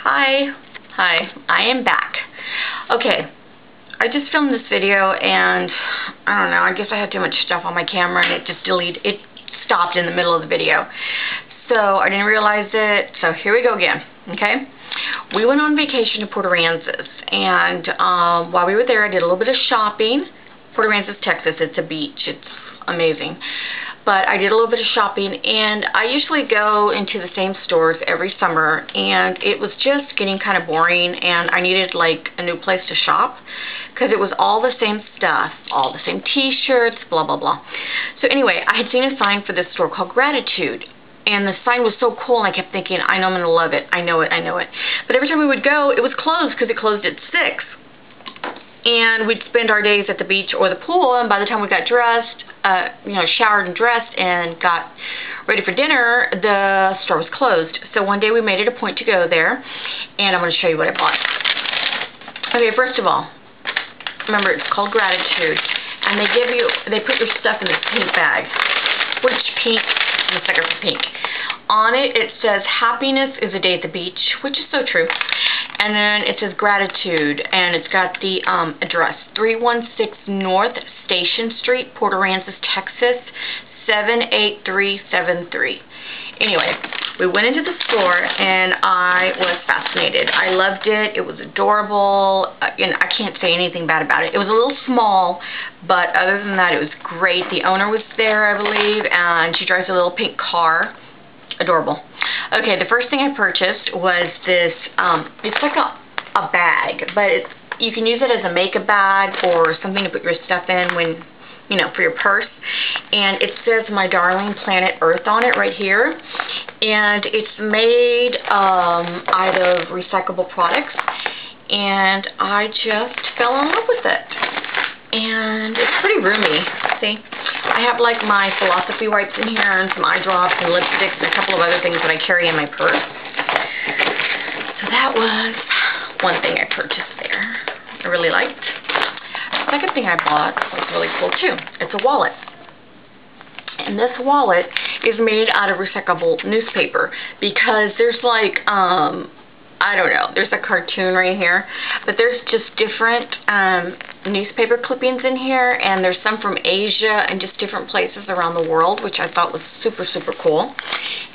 Hi, I am back. Okay, I just filmed this video and I don't know, I guess I had too much stuff on my camera and it stopped in the middle of the video. So I didn't realize it, so here we go again, okay? We went on vacation to Port Aransas, and while we were there I did a little bit of shopping. Port Aransas, Texas, it's a beach, it's amazing. But I did a little bit of shopping, and I usually go into the same stores every summer, and it was just getting kind of boring, and I needed like a new place to shop because it was all the same stuff, all the same t-shirts, blah blah blah. So anyway, I had seen a sign for this store called Gratitude, and the sign was so cool, and I kept thinking, I know I'm going to love it, I know it. But every time we would go, it was closed because it closed at 6. And we'd spend our days at the beach or the pool, and by the time we got dressed, showered and dressed and got ready for dinner, the store was closed. So one day we made it a point to go there, and I'm going to show you what I bought. Okay, first of all, remember it's called Gratitude, and they put your stuff in this pink bag, which pink, the sticker for pink. On it, it says happiness is a day at the beach, which is so true. And then it says Gratitude, and it's got the address, 316 North Station Street, Port Aransas, Texas, 78373. Anyway, we went into the store, and I was fascinated. I loved it. It was adorable. And I can't say anything bad about it. It was a little small, but other than that, it was great. The owner was there, I believe, and she drives a little pink car. Adorable. Okay, the first thing I purchased was this, it's like a bag, but you can use it as a makeup bag or something to put your stuff in when, for your purse. And it says My Darling Planet Earth on it right here. And it's made out of recyclable products. And I just fell in love with it. And it's pretty roomy. See? I have like my Philosophy wipes in here and some eye drops and lipsticks and a couple of other things that I carry in my purse. So that was one thing I purchased there. I really liked. The second thing I bought was really cool too. It's a wallet. And this wallet is made out of recyclable newspaper because there's like, I don't know, there's a cartoon right here, but there's just different newspaper clippings in here, and there's some from Asia and just different places around the world, which I thought was super, super cool.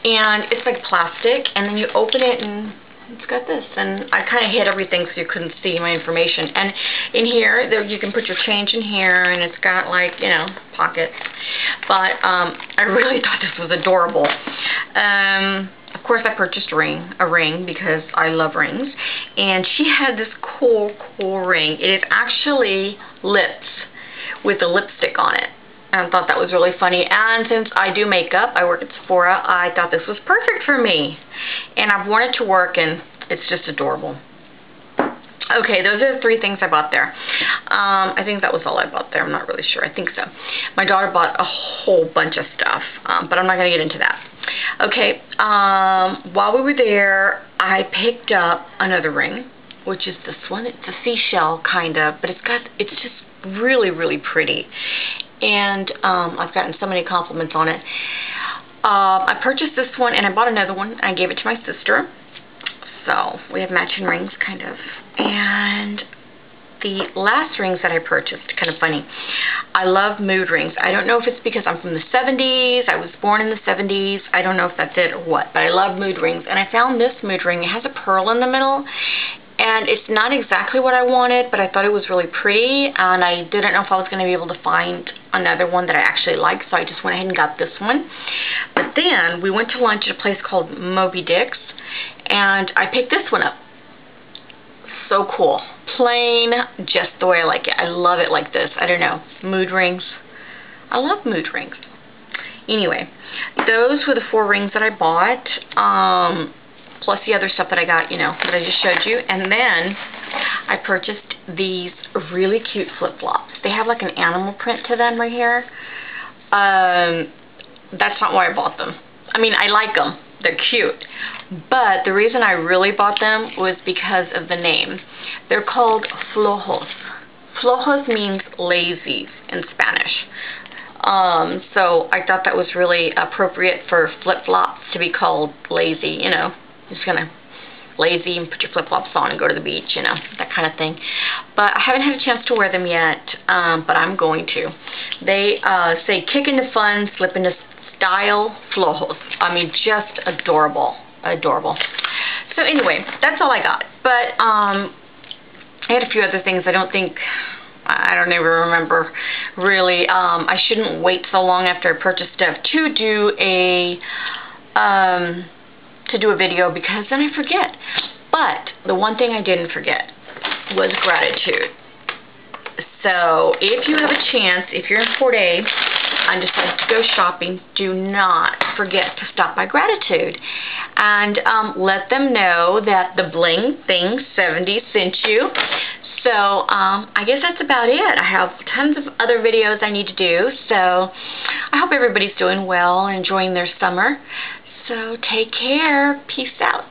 And it's like plastic, and then you open it and it's got this, and I kind of hid everything so you couldn't see my information. And in here, you can put your change in here, and it's got like, pockets. But I really thought this was adorable. Of course, I purchased a ring because I love rings. And she had this cool ring. It is actually lips with a lipstick on it. And I thought that was really funny. And since I do makeup, I work at Sephora, I thought this was perfect for me. And I've worn it to work, and it's just adorable. Okay, those are the 3 things I bought there. I think that was all I bought there. I'm not really sure. I think so. My daughter bought a whole bunch of stuff, but I'm not going to get into that. Okay, while we were there, I picked up another ring, which is this one. It's a seashell, kind of, but it's just really, really pretty. And I've gotten so many compliments on it. I purchased this one, and I bought another one, and I gave it to my sister. So we have matching rings, kind of. And the last rings that I purchased, kind of funny. I love mood rings. I don't know if it's because I'm from the 70s. I was born in the 70s. I don't know if that's it or what, but I love mood rings. And I found this mood ring. It has a pearl in the middle. And it's not exactly what I wanted, but I thought it was really pretty, and I didn't know if I was going to be able to find another one that I actually liked, so I just went ahead and got this one. But then we went to lunch at a place called Moby Dick's, and I picked this one up. So cool. Plain, just the way I like it. I love it like this. I don't know. Mood rings. I love mood rings. Anyway, those were the 4 rings that I bought. Plus the other stuff that I got, that I just showed you. And then I purchased these really cute flip-flops. They have like an animal print to them right here. That's not why I bought them. I mean, I like them. They're cute. But the reason I really bought them was because of the name. They're called flojos. Flojos means lazy in Spanish. So I thought that was really appropriate for flip-flops to be called lazy, Just gonna lazy and put your flip-flops on and go to the beach, you know, that kind of thing. But I haven't had a chance to wear them yet, but I'm going to. They say kick into fun, slip into style, flojos. I mean, just adorable. Adorable. So anyway, that's all I got. But I had a few other things. I don't even remember really. I shouldn't wait so long after I purchased stuff to do a video, because then I forget. But the one thing I didn't forget was gratitude. So if you have a chance, if you're in Port A and decide to go shopping, do not forget to stop by Gratitude and let them know that the Bling Thing 70 sent you. So I guess that's about it. I have tons of other videos I need to do, so I hope everybody's doing well and enjoying their summer. So take care. Peace out.